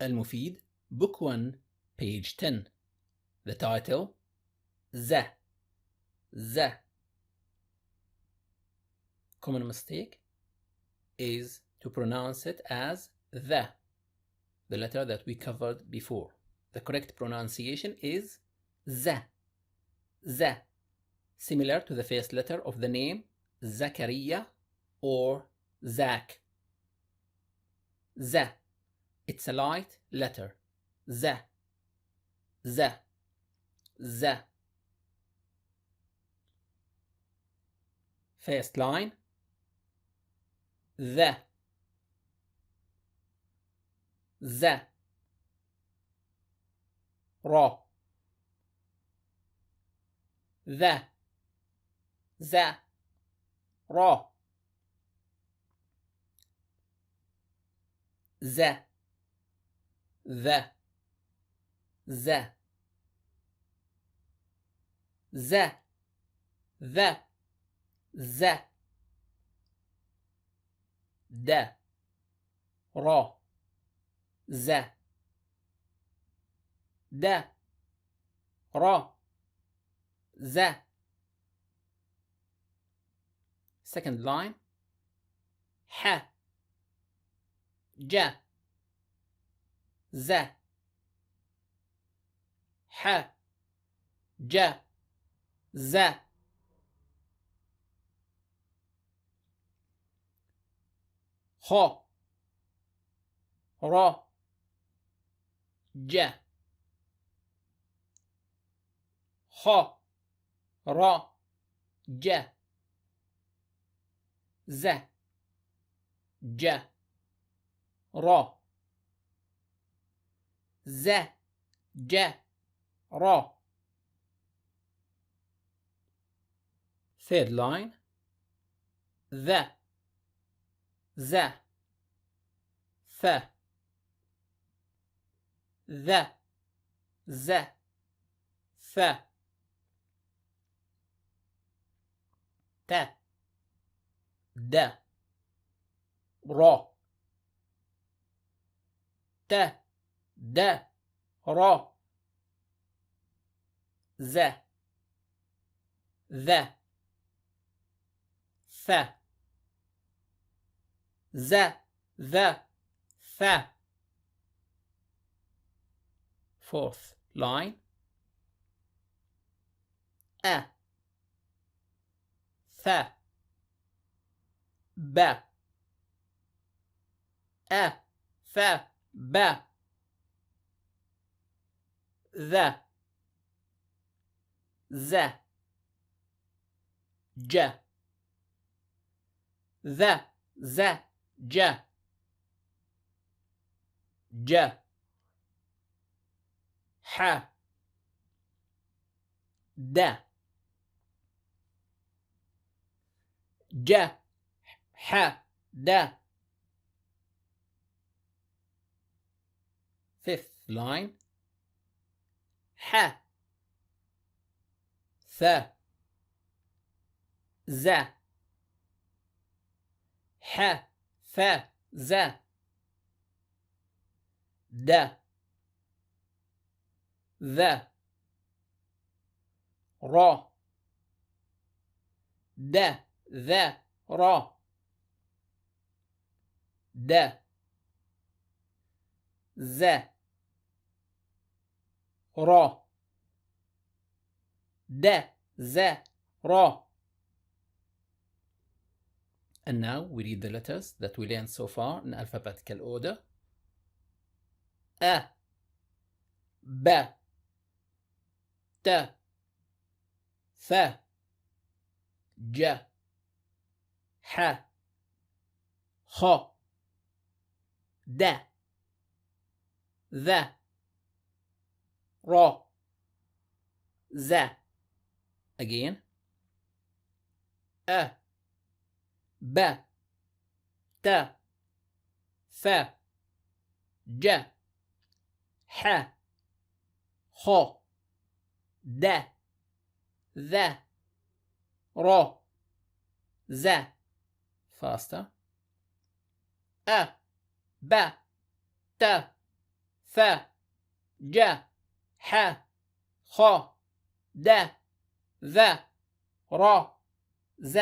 Al-Mufid, Book 1, page 10. The title, The. Common mistake is to pronounce it as the letter that we covered before. The correct pronunciation is the, similar to the first letter of the name Zakaria or Zak. The. It's a light letter. The. First line. The. Ra. The. Ra. The. Da. Ra. Da. Ra. Second line. Ha. Ja. Ha. Ja. Ha. Ra. Ja. Ha. Ra. Ja. Ja. Ra. Ja. Ra. Third line. The. Th. The. Ta. Da. Ra. Ta. Da. Ra. The. Fa. Fourth line. A. Fa. Ba. A. Fa. Ba. The. Ja. Ja. Ja. Ha. Da. Ja. Ha. Da. Fifth line. Ha. Tha. Za. Ha. Fa. Za. Da. The. Ra. Da. Ra. Da. Ra. Da. Ra. And now we read the letters that we learned so far in alphabetical order. A. Ba. Ta. Fa. Ja. Ha. Ha. Da. Ra. Za. Again. A. Ba. Ta. Fa. Ja. Ha. Ha. Da. Ra. Za. Faster. A. Ba. Ta. ث ج ح خ د ذ ر ز